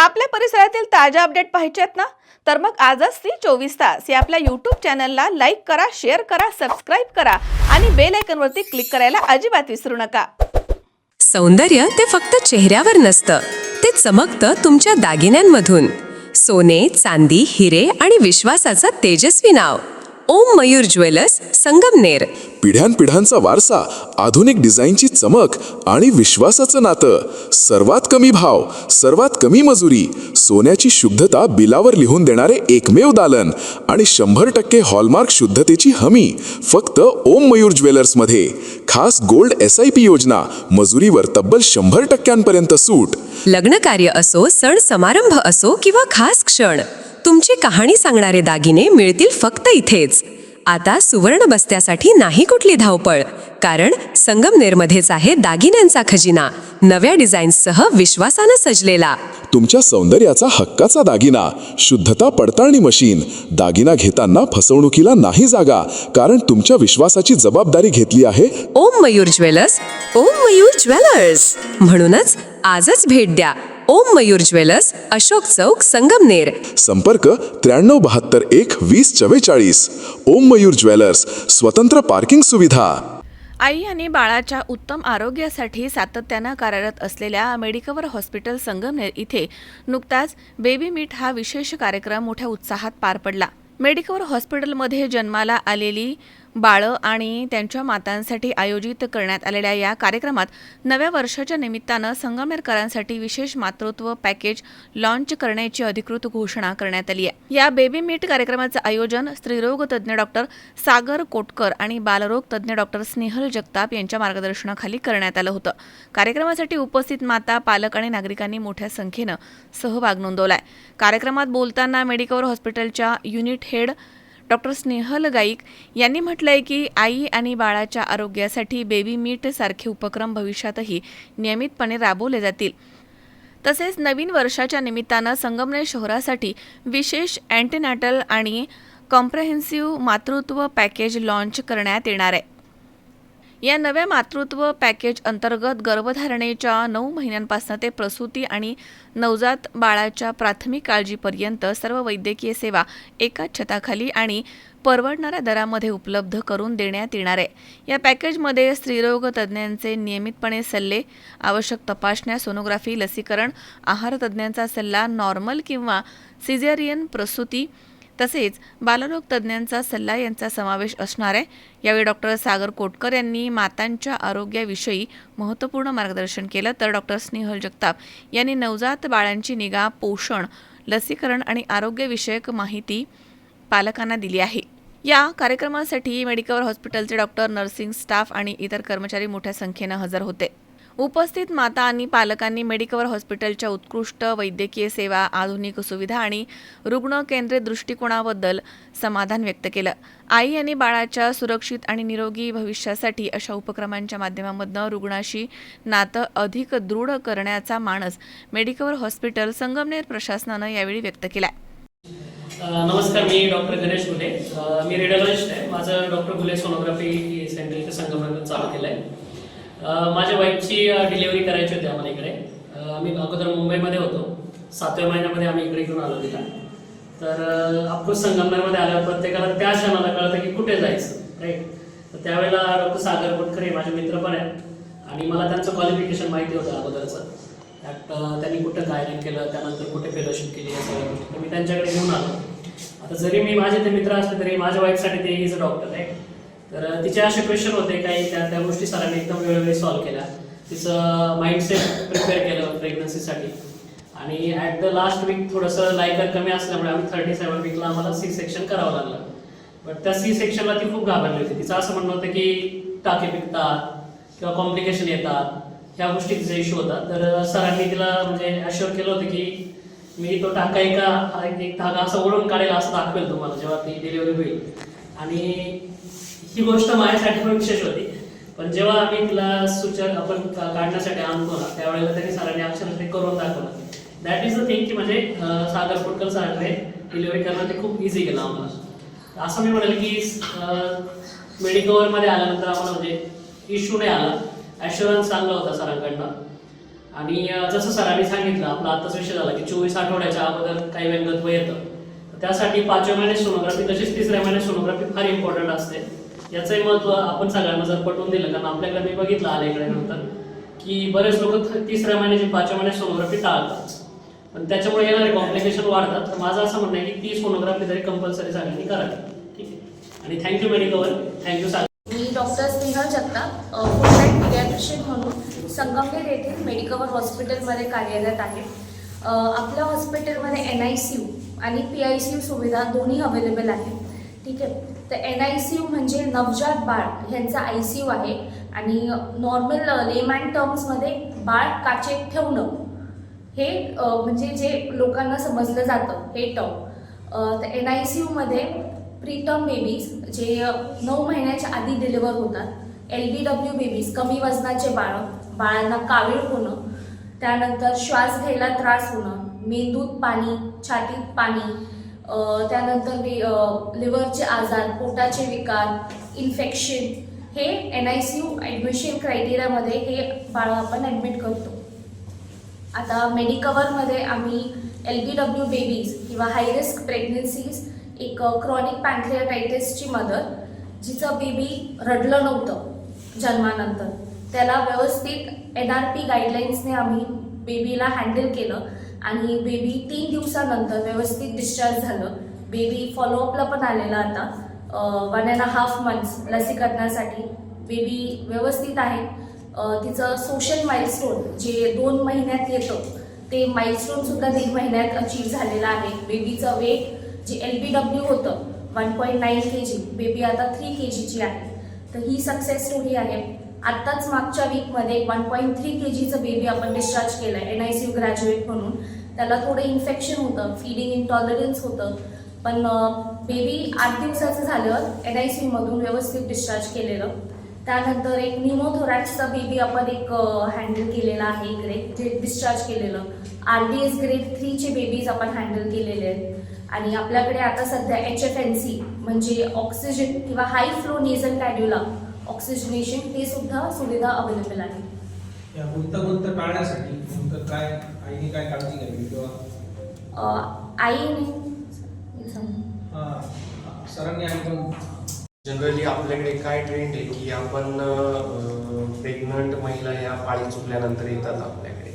आपल्या परिसरातील ताज्या अपडेट पाहिजेत ना, तर मग आजच ती 24 तास या आपल्या यूट्यूब चॅनलला लाईक करा, शेअर करा, सबस्क्राईब करा आणि बेल आयकॉनवरती क्लिक करायला अजिबात विसरू नका. सौंदर्य ते फक्त चेहऱ्यावर नसतं, ते चमकतं तुमच्या दागिन्यांमधून. सोने, चांदी, हिरे आणि विश्वासाचं तेजस्वी नाव. ओम मयूर ज्वेलर्स, संगमनेर. पिढ्यानपिढ्यांचा वारसा, आधुनिक डिझाईनची चमक आणि विश्वासाचं नातं. सर्वात कमी भाव, सर्वात कमी मजुरी, सोन्याची शुद्धता बिलावर लिहून देणारे एकमेव दालन आणि 100% हॉलमार्क शुद्धतेची हमी फक्त ओम मयूर ज्वेलर्समध्ये. खास गोल्ड SIP योजना, मजुरीवर तब्बल 100% सूट. लग्न कार्य असो, सण समारंभ असो किंवा खास क्षण, तुमची कहाणी सांगणारे दागिने मिळतील फक्त इथेच. आता सुवर्ण बस्त्यासाठी नाही कुठली धावपळ, कारण संगमनेरमध्येच आहे दागिन्यांचा खजिना, नव्या डिझाईन्ससह विश्वासानं सजलेला. तुमच्या सौंदर्याचा हक्काचा दागिना, शुद्धता पडताळणी मशीन. दागिना घेताना फसवणुकीला नाही जागा, कारण तुमच्या विश्वासाची जबाबदारी घेतली आहे ओम मयूर ज्वेलर्स. ओम मयूर ज्वेलर्स म्हणूनच आजच भेट द्या. ओम मयूर ज्वेलर्स, अशोक चौक, संगमनेर. संपर्क 93712044. ओम मयूर ज्वेलर्स, स्वतंत्र पार्किंग सुविधा. आई आणि बाळाच्या उत्तम आरोग्यासाठी सातत्यानं कार्यरत असलेल्या मेडिकवर हॉस्पिटल संगमनेर इथे नुकताच बेबी मीट हा विशेष कार्यक्रम मोठ्या उत्साहात पार पडला. मेडिकवर हॉस्पिटलमध्ये जन्माला आलेली बाळं आणि त्यांच्या मातांसाठी आयोजित करण्यात आलेल्या या कार्यक्रमात नव्या वर्षाच्या निमित्तानं संगमनेरकरांसाठी विशेष मातृत्व पॅकेज लॉन्च करण्याची अधिकृत घोषणा करण्यात आली आहे. या बेबी मीट कार्यक्रमाचं आयोजन स्त्रीरोग तज्ज्ञ डॉक्टर सागर कोटकर आणि बालरोग तज्ज्ञ डॉक्टर स्नेहल जगताप यांच्या मार्गदर्शनाखाली करण्यात आलं होतं. कार्यक्रमासाठी उपस्थित माता, पालक आणि नागरिकांनी मोठ्या संख्येनं सहभाग नोंदवलाय. कार्यक्रमात बोलताना मेडिकवर हॉस्पिटलच्या युनिट हेड डॉक्टर स्नेहल गाईक यांनी म्हटलंय की आई आणि बाळाच्या आरोग्यासाठी बेबी मीट सारखे उपक्रम भविष्यातही नियमितपणे राबवले जातील. तसेच नवीन वर्षाच्या निमित्तानं संगमनेर शहरासाठी विशेष अँटीनॅटल आणि कॉम्प्रेहेन्सिव्ह मातृत्व पॅकेज लॉन्च करण्यात येणार आहे. या नव्या मातृत्व पॅकेज अंतर्गत गर्भधारणेच्या 9 महिन्यांपासून ते प्रसूती आणि नवजात बाळाच्या प्राथमिक काळजीपर्यंत सर्व वैद्यकीय सेवा एकाच छताखाली आणि परवडणाऱ्या दरामध्ये उपलब्ध करून देण्यात येणार आहे. या पॅकेजमध्ये स्त्रीरोग तज्ज्ञांचे नियमितपणे सल्ले, आवश्यक तपासण्या, सोनोग्राफी, लसीकरण, आहार तज्ज्ञांचा सल्ला, नॉर्मल किंवा सिझेरियन प्रसूती तसेच बालरोग तज्ज्ञांचा सल्ला यांचा समावेश असणार आहे. यावेळी डॉक्टर सागर कोटकर यांनी मातांच्या आरोग्याविषयी महत्त्वपूर्ण मार्गदर्शन केलं, तर डॉक्टर स्नेहल जगताप यांनी नवजात बाळांची निगा, पोषण, लसीकरण आणि आरोग्यविषयक माहिती पालकांना दिली आहे. या कार्यक्रमासाठी मेडिकवर हॉस्पिटलचे डॉक्टर, नर्सिंग स्टाफ आणि इतर कर्मचारी मोठ्या संख्येनं हजर होते. उपस्थित माता आणि पालकांनी मेडिकवर हॉस्पिटलच्या उत्कृष्ट वैद्यकीय सेवा, आधुनिक सुविधा आणि रुग्ण केंद्रित दृष्टिकोनाबद्दल समाधान व्यक्त केलं. आई आणि बाळाच्या सुरक्षित आणि निरोगी भविष्यासाठी अशा उपक्रमांच्या माध्यमातून रुग्णाशी नातं अधिक दृढ करण्याचा मानस मेडिकवर हॉस्पिटल संगमनेर प्रशासनानं यावेळी व्यक्त केला. नमस्कार, मी डॉक्टर गणेश गुले. मी रेडिओलॉजिस्ट आहे. माझं डॉक्टर गुले सोनोग्राफी सेंटर इथे संगमनेर चालू केलं आहे. माझ्या वाईफची डिलिव्हरी करायची होती आम्हाला इकडे. मी अगोदर मुंबईमध्ये होतो. 7व्या महिन्यामध्ये आम्ही इकडे घेऊन आलो तिला. तर ऑफकोर्स संगमनेरमध्ये आल्यावर प्रत्येकाला त्या क्षणाला कळतं की कुठे जायचं, राईट. तर त्यावेळेला डॉक्टर सागर कोटकर हे माझे मित्र पण आहेत आणि मला त्यांचं क्वालिफिकेशन माहिती होतं अगोदरचं. त्यांनी कुठं गायडन केलं, त्यानंतर कुठे फेलोशिप केली, या सगळ्या गोष्टी मी त्यांच्याकडे घेऊन आलो. आता जरी मी माझे ते मित्र असले तरी माझ्या वाईफसाठी ते इज अ डॉक्टर आहे. तर तिचे असे क्वेश्चन होते काही, त्या गोष्टी सरांनी एकदम वेळोवेळी सॉल्व्ह केल्या. तिचं माइंडसेट प्रिपेअर केलं प्रेग्नन्सीसाठी. आणि ॲट द लास्ट वीक थोडंसं लायकर कमी असल्यामुळे आम्ही 37 वीकला आम्हाला C-सेक्शन करावं लागलं. बट त्या C-सेक्शनला ती खूप घाबरली होती. तिचं असं म्हणणं होतं की टाके पिकतात किंवा कॉम्प्लिकेशन येतात, ह्या गोष्टी तिचा इश्यू होता. तर सरांनी तिला म्हणजे अश्युअर केलं होतं की मी तो टाका एक धागा असं ओढून काढेल असं दाखवेल तुम्हाला जेव्हा ती डिलिव्हरी होईल. आणि ही गोष्ट माझ्यासाठी पण विशेष होती. पण जेव्हा आम्ही तिला सूचक आपण काढण्यासाठी आणतो ना, त्यावेळेला त्यांनी सरांनी अक्षरशः ते करून दाखवलं. दॅट इज द थिंग की म्हणजे सागर कोटकर सरांकडे डिलिव्हरी करणं ते खूप इझी केलं आम्हाला. असं मी म्हणेल की मेडिकवरमध्ये आल्यानंतर आम्हाला म्हणजे इश्यू नाही आला. ॲश्युरन्स चांगला होता सरांकडनं. आणि जसं सरांनी सांगितलं, आपला आत्ताच विषय झाला की 24 आठवड्याच्या अगोदर काही व्यंगत्व येतं, तर त्यासाठी 5व्या महिन्यात सोनोग्राफी तसेच 3ऱ्या महिन्यात सोनोग्राफी फार इम्पॉर्टंट असते. याचंही महत्त्व आपण सगळ्यांना जर पटवून दिलं, कारण आपल्याकडे मी बघितलं आल्याकडे नंतर की बरेच लोक 3ऱ्या महिन्याची 5व्या महिन्यात सोनोग्राफी टाळतात, पण त्याच्यामुळे येणारे कॉम्प्लिकेशन वाढतात. तर माझं असं म्हणणं आहे की ती सोनोग्राफी तरी कंपल्सरी सगळ्यांनी करावी. ठीक आहे, आणि थँक्यू मेडिकवर, थँक्यू सर. मी doctor Snehal Jagtap, full time paediatrician म्हणून संगमनेर येथील मेडिकवर हॉस्पिटलमध्ये कार्यरत आहे. आपल्या हॉस्पिटलमध्ये NICU आणि PICU सुविधा दोन्ही अवेलेबल आहे. ठीक आहे, तर NICU म्हणजे नवजात बाळ ह्यांचा ICU आहे आणि नॉर्मल लेमॅन टर्म्समध्ये बाळ काचेत ठेवणं हे म्हणजे जे लोकांना समजलं जातं हे टर्म. तर NICU मध्ये प्रीटर्म बेबीज जे 9 महिन्याच्या आधी डिलिव्हर होतात, LBW बेबीज कमी वजनाचे बाळांना कावीळ होणं, त्यानंतर श्वास घ्यायला त्रास होणं, मेंदूत पाणी, छातीत पाणी, त्यानंतर लिव्हरचे आजार, पोटाचे विकार, इन्फेक्शन, हे NICU ॲडमिशन क्रायटेरियामध्ये हे बाळं आपण ॲडमिट करतो. आता मेडिकवरमध्ये आम्ही LBW बेबीज किंवा हाय रिस्क प्रेग्नन्सीज, एक क्रॉनिक पॅन्क्रियाटायटिसची मदर जिचं बेबी रडलं नव्हतं जन्मानंतर, त्याला व्यवस्थित NRP गाईडलाईन्सने आम्ही बेबीला हँडल केलं आणि बेबी 3 दिवसानंतर व्यवस्थित डिस्चार्ज झालं. बेबी फॉलोअपला पण आलेला आता 1.5 months लसीकरणासाठी. बेबी व्यवस्थित आहे. तिचं सोशल माइलस्टोन जे 2 महिन्यात येतं ते माइलस्टोनसुद्धा 1.5 महिन्यात अचीव झालेलं आहे. बेबीचं वेट जे LBW होतं 1.9 kg, बेबी आता 3 kgची आहे. तर ही सक्सेस स्टोरी आहे. आत्ताच मागच्या वीकमध्ये 1.3 kgचं बेबी आपण डिस्चार्ज केलं आहे NICU ग्रॅज्युएट म्हणून. त्याला थोडं इन्फेक्शन होतं, फीडिंग इंटॉलरन्स होतं, पण बेबी 8 दिवसाचं झाल्यावर NICU मधून व्यवस्थित डिस्चार्ज केलेलं. त्यानंतर एक निमोथोरॅक्सचा बेबी आपण एक हँडल केलेला आहे इकडे, जे डिस्चार्ज केलेलं. RDS ग्रेड 3चे बेबीज आपण हँडल केलेले आहेत. आणि आपल्याकडे आता सध्या HFNC म्हणजे ऑक्सिजन किंवा हाय फ्लो नेझल कॅड्युला ऑक्सिजनेशन हे सुद्धा सुविधा अवेलेबल आहे. या गुंतागुंत टाळण्यासाठी नेमकं काय आईने काय काळजी घ्यावी किंवा आईने सरांनी आणि पण जनरली आपल्याकडे काय ट्रेंड आहे की आपण प्रेग्नंट महिला या पाळी चुकल्यानंतर येतात आपल्याकडे.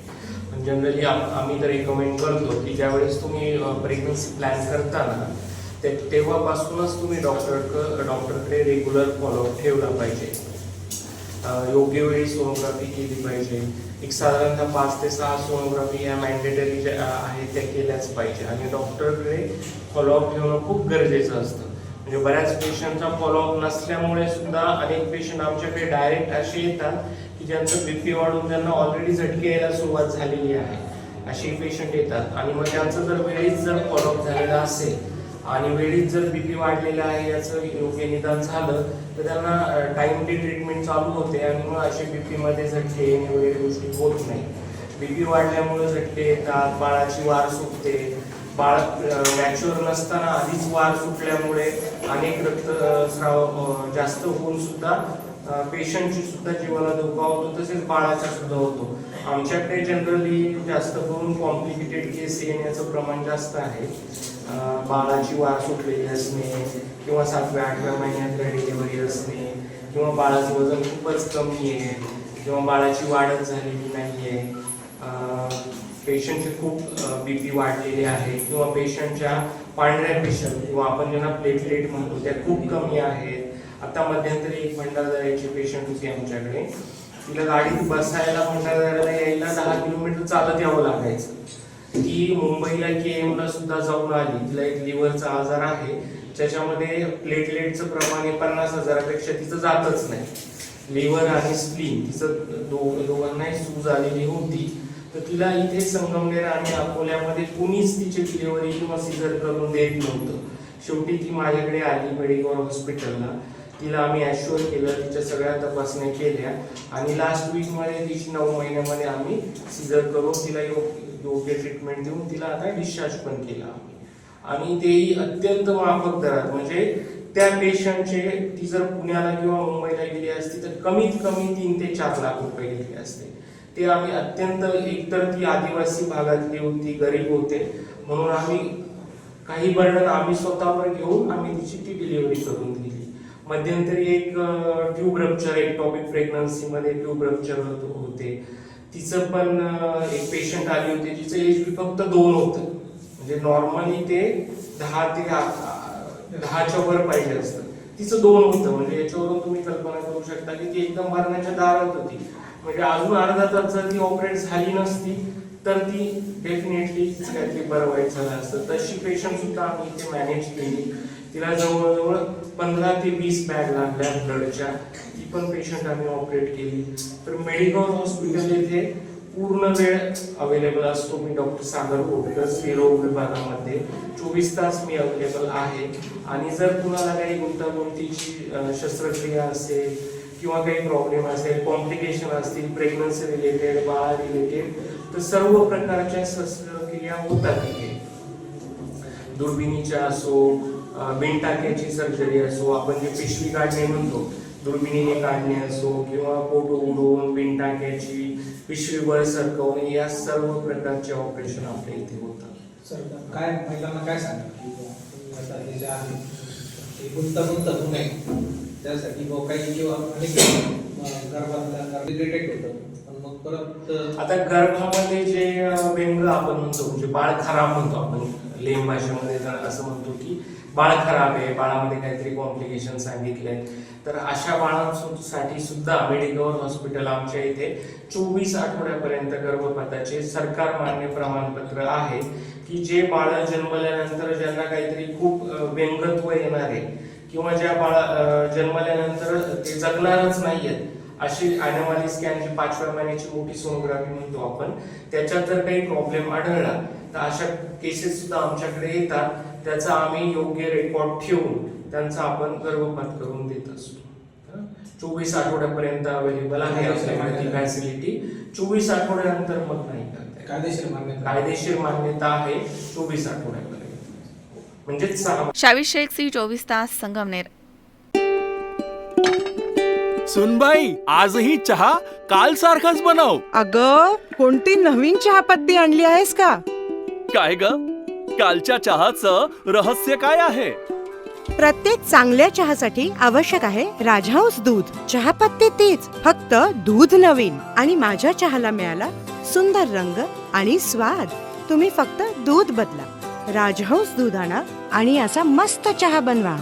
पण जनरली आम्ही तर रिकमेंड करतो की ज्यावेळेस तुम्ही प्रेग्नन्सी प्लॅन करताना तेव्हापासूनच तुम्ही डॉक्टरकडे रेग्युलर फॉलोअप ठेवला पाहिजे. योग्य वेळी सोनोग्राफी केली पाहिजे. एक साधारणतः 5 ते 6 सोनोग्राफी या मॅन्डेटरी ज्या आहेत त्या केल्याच पाहिजे आणि डॉक्टरकडे फॉलोअप ठेवणं खूप गरजेचं असतं. म्हणजे बऱ्याच पेशंटचा फॉलोअप नसल्यामुळे सुद्धा अनेक पेशंट आमच्याकडे डायरेक्ट असे येतात की ज्यांचं BP वाढून त्यांना ऑलरेडी झटके यायला सुरुवात झालेली आहे, असे पेशंट येतात. आणि मग त्यांचं जर वेळीच जर फॉलोअप झालेला असेल आणि वेळीच जर BP वाढलेलं आहे याचं योग्य निदान झालं तर त्यांना टाइमली ट्रीटमेंट चालू होते आणि मग असे BP मध्ये झटके येणे वगैरे गोष्टी होत नाही. BP वाढल्यामुळे झटके येतात, बाळाची वार सुटते, बाळ मॅच्युअर नसताना आधीच वार सुटल्यामुळे अनेक रक्तस्राव जास्त होऊन सुद्धा पेशंटची सुद्धा जीवाला धोका होतो, तसेच बाळाचा सुद्धा होतो. आमच्याकडे जनरली जास्त करून कॉम्प्लिकेटेड केस येण्याचं प्रमाण जास्त आहे. बाळाची वार सुटलेली असणे किंवा 7व्या-8व्या महिन्यातल्या डिलिव्हरी असणे किंवा बाळाचं वजन खूपच कमी आहे किंवा बाळाची वाढच झालेली नाही आहे, पेशंटचे खूप BP वाढलेले आहे किंवा पेशंटच्या पांढऱ्या पेशी किंवा आपण ज्यांना प्लेटलेट म्हणतो त्या खूप कमी आहेत. आता मध्यंतरी एक भंडारदऱ्याची पेशंट होती आमच्याकडे. तिला गाडीत बसायला भंडारदऱ्याला यायला 10 किलोमीटर चालत यावं लागायचं. ती मुंबईला KM ला सुद्धा जाऊन आली. तिला एक लिव्हरचा आजार आहे ज्याच्यामध्ये प्लेटलेटचं प्रमाण 50,000पेक्षा तिचं जातच नाही. लिव्हर आणि स्प्लीन तिचं दोघांनाही सूज आलेली होती. तर तिला इथे संगमनेर आणि अकोल्यामध्ये कुणीच तिची डिलिव्हरी किंवा सिझर करून देत नव्हतं. शेवटी ती माझ्याकडे आली मेडिकल हॉस्पिटलला. तिला आम्ही ॲश्युअर केलं, तिच्या सगळ्या तपासण्या केल्या आणि लास्ट वीकमध्ये तिची 9 महिन्यामध्ये आम्ही सिझर करून तिला योग्य ट्रीटमेंट देऊन तिला आता डिस्चार्ज पण केला आणि तेही अत्यंत माफक दरात. म्हणजे त्या पेशंटचे ती जर पुण्याला किंवा मुंबईला गेली असती तर कमीत कमी 3 ते 4 लाख रुपये घेतले असते. ते आम्ही अत्यंत, एकतर ती आदिवासी भागातली होती, गरीब होते, म्हणून आम्ही काही बर्डन आम्ही स्वतःवर घेऊन आम्ही तिची ती डिलिव्हरी करून दिली. मध्यंतरी एक ट्यूब रप्चर, एक्टॉपिक प्रेग्नन्सीमध्ये ट्यूब रप्चर होते. तिचं पण एक पेशंट आली होती जिचं एज फक्त 2 होतं. म्हणजे नॉर्मली ते 10च्या वर पाहिजे असतं, तिचं 2 होतं. म्हणजे याच्यावरून तुम्ही कल्पना करू शकता की ती एकदम मरणाच्या दारात होती. म्हणजे अजून अर्धा तास जर ती ऑपरेट झाली नसती तर ती डेफिनेटली काहीतरी बरं वाईट झालं असतं. तशी पेशंट सुद्धा आम्ही इथे मॅनेज केली. तिला जवळजवळ 15 ते 20 बॅग लागल्या ब्लडच्या. ती पण पेशंट आम्ही ऑपरेट केली. तर मेडिकल हॉस्पिटल येथे पूर्ण वेळ अवेलेबल असतो. मी डॉक्टर सागर कोटकर, स्त्रीरोग विभागामध्ये 24 तास मी अवेलेबल आहे. आणि जर कुणाला काही गुंतागुंतीची शस्त्रक्रिया असेल किंवा काही प्रॉब्लेम असेल, कॉम्प्लिकेशन असतील प्रेग्नन्सी रिलेटेड, बाळा रिलेटेड, तर सर्व प्रकारच्या शस्त्रक्रिया होतात इथे. दुर्बिणीच्या असो, बिनटाक्याची सर्जरी असो, आपण जे पिशवी काढणे म्हणतो, दुर्बिणीने काढणे असो, किंवा पोट उघडून बिनटाक्याची पिशवीवर सरकवणे, या सर्व प्रकारचे ऑपरेशन आपल्या इथे होतात. सर काय महिलांना काय सांगा की आता हे जे आहे ते गुंतागुंत होऊ नये त्यासाठी काही किंवा अनेक गर्भातल्या डिटेक्ट होतं, पण मग परत आता गर्भामध्ये जे व्यंग आपण म्हणतो, म्हणजे बाळ खराब म्हणतो आपण लेम भाषेमध्ये, असं म्हणतो की बाळ खराब आहे, बाळामध्ये काहीतरी कॉम्प्लिकेशन सांगितलंय, तर अशा बाळांसाठी सुद्धा मेडिकल हॉस्पिटल आमच्या इथे 24 आठवड्यापर्यंत गर्भपाताचे सरकार मान्य प्रमाणपत्र आहे की जे बाळ जन्मल्यानंतर ज्यांना काहीतरी खूप व्यंगत्व येणार आहे किंवा ज्या बाळा जन्मल्यानंतर ते जगणारच नाहीयेत, अशी ॲनोमली स्कॅन जी 5व्या महिन्याची मोठी सोनोग्राफी म्हणतो आपण, त्याच्यात जर काही प्रॉब्लेम आढळला तर अशा केसेस सुद्धा आमच्याकडे येतात. त्याचा आम्ही योग्य रेकॉर्ड ठेवून त्यांचा आपण गर्भपात करून देत असतो. 24 आठवड्यापर्यंत अवेलेबल आहे आपल्याकडे ती फॅसिलिटी. 24 आठवड्यानंतर मग नाही करता. कायदेशीर मान्यता आहे 24 आठवड्यापर्यंत, म्हणजे 6. शावीर शेख, सी 24 तास, संगमनेर. सुनबाई, आजही चहा काल सारखाच बनव. अगं, कोणती नवीन चहापत्ती आणली आहेस का? काय ग, कालच्या चहाचं रहस्य काय आहे? प्रत्येक चांगल्या चहासाठी आवश्यक आहे राजहंस दूध. चहापत्ती तीच, फक्त दूध नवीन. आणि माझ्या चहाला मिळाला सुंदर रंग आणि स्वाद. तुम्ही फक्त दूध बदला, राजहंस दूध आणा आणि असा मस्त चहा बनवा.